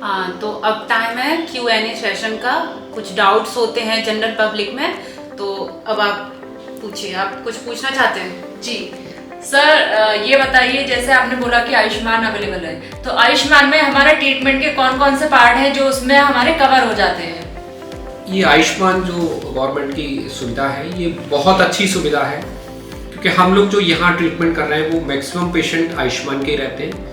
तो अब टाइम है Q&A सेशन का। कुछ डाउट्स होते हैं जनरल पब्लिक में, तो अब आप पूछिए, आप कुछ पूछना चाहते हैं? जी सर, ये बताइए, जैसे आपने बोला कि आयुष्मान अवेलेबल है, तो आयुष्मान में हमारे ट्रीटमेंट के कौन कौन से पार्ट हैं जो उसमें हमारे कवर हो जाते हैं? ये आयुष्मान जो गवर्नमेंट की सुविधा है, ये बहुत अच्छी सुविधा है, क्योंकि हम लोग जो यहाँ ट्रीटमेंट कर रहे हैं वो मैक्सिमम पेशेंट आयुष्मान के ही रहते हैं,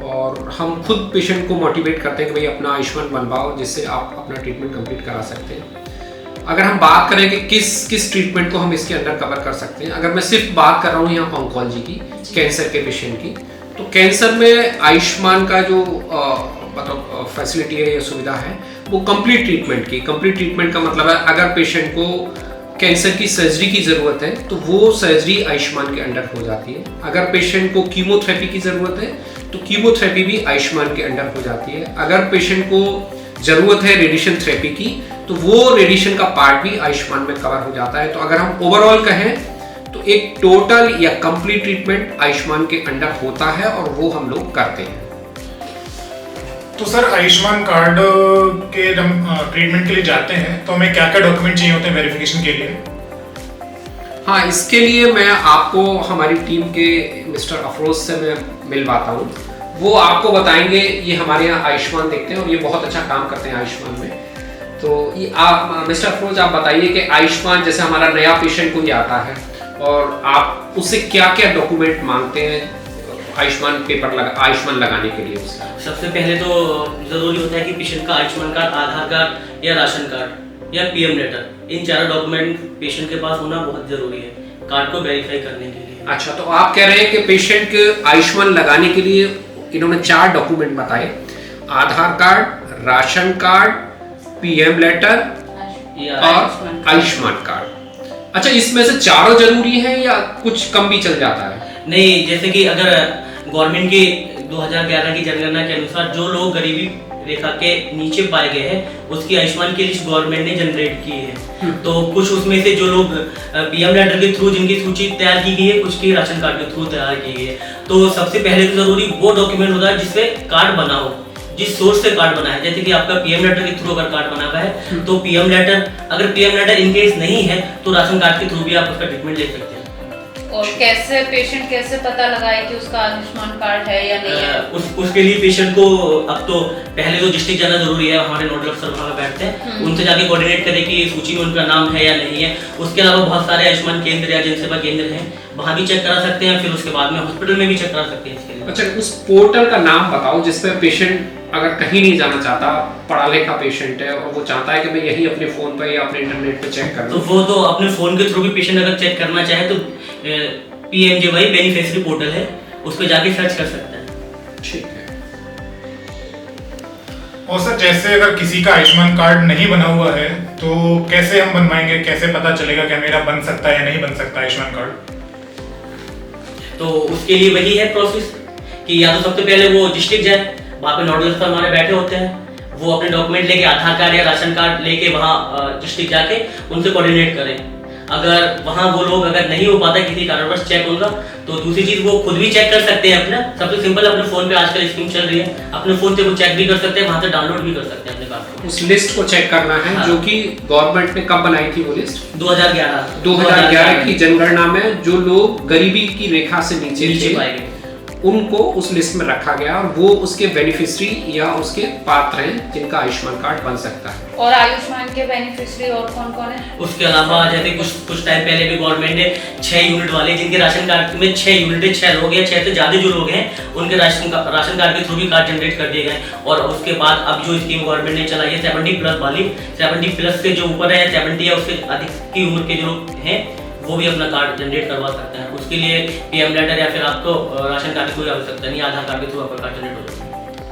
और हम खुद पेशेंट को मोटिवेट करते हैं कि भाई अपना आयुष्मान बनवाओ, जिससे आप अपना ट्रीटमेंट कंप्लीट करा सकते हैं। अगर हम बात करें कि किस ट्रीटमेंट को हम इसके अंदर कवर कर सकते हैं, अगर मैं सिर्फ बात कर रहा हूँ यहाँ ऑन्कोलॉजी की, कैंसर के पेशेंट की, तो कैंसर में आयुष्मान का जो मतलब फैसिलिटी है या सुविधा है वो कंप्लीट ट्रीटमेंट का मतलब है, अगर पेशेंट को कैंसर की सर्जरी की ज़रूरत है तो वो सर्जरी आयुष्मान के अंडर हो जाती है। अगर पेशेंट को कीमोथेरेपी की ज़रूरत है तो कीमोथेरेपी भी आयुष्मान के अंडर हो जाती है। अगर पेशेंट को ज़रूरत है रेडिएशन थेरेपी की तो वो रेडिएशन का पार्ट भी आयुष्मान में कवर हो जाता है। तो अगर हम ओवरऑल कहें तो एक टोटल या कंप्लीट ट्रीटमेंट आयुष्मान के अंडर होता है और वो हम लोग करते हैं। तो सर, आयुष्मान कार्ड के ट्रीटमेंट के लिए जाते हैं तो हमें क्या क्या डॉक्यूमेंट चाहिए होते हैं वेरिफिकेशन के लिए? हाँ, इसके लिए मैं आपको हमारी टीम के मिस्टर अफरोज से मैं मिलवाता हूँ, वो आपको बताएंगे। ये हमारे यहाँ आयुष्मान देखते हैं और ये बहुत अच्छा काम करते हैं आयुष्मान में। तो ये आप मिस्टर अफरोज आप बताइए कि आयुष्मान जैसे हमारा नया पेशेंट कोई आता है और आप उससे क्या क्या डॉक्यूमेंट मांगते हैं आयुष्मान लगाने के लिए? उसका सबसे पहले तो जरूरी होता है कि पेशेंट का आयुष्मान कार्ड, आधार कार्ड या राशन कार्ड या पीएम लेटर, इन चारों डॉक्यूमेंट पेशेंट के पास होना बहुत जरूरी है कार्ड को वेरीफाई करने के लिए। अच्छा, तो आप कह रहे हैं कि पेशेंट के आयुष्मान लगाने के लिए इन्होंने 4 डॉक्यूमेंट बताए, Aadhaar card, ration card, PM letter और आयुष्मान कार्ड। अच्छा, इसमें से चारों जरूरी है या कुछ कम भी चल जाता है? नहीं, जैसे कि अगर गवर्नमेंट की 2011 की जनगणना के अनुसार जो लोग गरीबी रेखा के नीचे पाए गए हैं उसकी आयुष्मान की लिस्ट गवर्नमेंट ने जनरेट की है। तो कुछ उसमें से जो लोग पीएम लेटर के थ्रू जिनकी सूची तैयार की गई है, कुछ की राशन कार्ड के थ्रू तैयार की गई है। तो सबसे पहले तो जरूरी वो डॉक्यूमेंट होता है जिससे कार्ड बना हो, जिस सोर्स से कार्ड बना है। जैसे कि आपका पीएम लेटर के थ्रू अगर कार्ड बना हुआ है तो पीएम लेटर, अगर पीएम लेटर इनकेस नहीं है तो राशन कार्ड के थ्रू भी आप उसका ट्रीटमेंट ले सकते हैं। और कैसे पेशेंट कैसे पता लगाए कि उसका आयुष्मान कार्ड है या नहीं है? उसके लिए पेशेंट को अब तो पहले तो डिस्ट्रिक्ट जाना जरूरी है, हमारे नोडल अफसर वहाँ पे बैठते हैं, उनसे जाके कोऑर्डिनेट करें कि सूची में उनका नाम है या नहीं है। उसके अलावा बहुत सारे आयुष्मान केंद्र या जनसेवा केंद्र हैं, वहाँ भी चेक करा सकते हैं, फिर उसके बाद में हॉस्पिटल में भी चेक करा सकते हैं इसके लिए। अच्छा, उस पोर्टल का नाम बताओ जिसपे पेशेंट अगर कहीं नहीं जाना चाहता, पढ़ा लिखा पेशेंट है और वो चाहता है कि मैं यही अपने फोन पे या अपने इंटरनेट पे चेक कर लूं, तो वो तो अपने फोन के थ्रू भी पेशेंट अगर चेक करना चाहे तो PMJY बेनिफिशियरी पोर्टल है, उस पर जाके सर्च कर सकता है। ठीक है। और सर, जैसे अगर किसी का आयुष्मान कार्ड नहीं बना हुआ है तो कैसे हम बनवाएंगे, कैसे पता चलेगा कि मेरा बन सकता है या नहीं बन सकता आयुष्मान कार्ड? तो उसके लिए वही है प्रोसेस कि या तो सबसे पहले वो डिस्ट्रिक्ट जाए, वहाँ पे नोडल अफसर हमारे बैठे होते हैं, वो अपने डॉक्यूमेंट लेके आधार कार्ड या राशन कार्ड लेके वहाँ डिस्ट्रिक्ट जाके उनसे कोऑर्डिनेट करें। अगर वहाँ वो लोग अगर नहीं हो पाता किसी कारणवश चेक होगा तो दूसरी चीज वो खुद भी चेक कर सकते हैं अपना। सबसे सिंपल, अपने फोन पे आजकल स्कीम चल रही है, अपने फोन से वो चेक भी कर सकते हैं, वहाँ से डाउनलोड भी कर सकते हैं अपने कार्ड को। उस लिस्ट को चेक करना है। हाँ। जो कि गवर्नमेंट ने कब बनाई थी वो लिस्ट? 2011 की जनगणना में जो लोग गरीबी की रेखा से नीचे पाए गए उनको उस लिस्ट में रखा गया और वो उसके बेनिफिशियरी या उसके पात्र हैं जिनका आयुष्मान कार्ड बन सकता है। और आयुष्मान के बेनिफिशियरी और कौन कौन है? उसके अलावा जैसे कुछ टाइम पहले भी गवर्नमेंट ने 6 यूनिट वाले, जिनके राशन कार्ड में 6 यूनिट है, 6 लोग हैं, 6 से ज्यादा जो लोग हैं उनके राशन कार्ड के थ्रू भी कार्ड जनरेट कर दिए गए। और उसके बाद अब जो स्कीम गवर्नमेंट ने चलाई है 70+ वाली, 70+ से जो ऊपर है, 70 या उससे अधिक की उम्र के जो लोग हैं वो भी अपना कार्ड जनरेट करवा सकते हैं। उसके लिए पीएम लेटर या फिर आपको राशन कार्ड की कोई आवश्यकता नहीं, आधार कार्ड के थ्रू आपका कार्ड जनरेट हो जाएगा।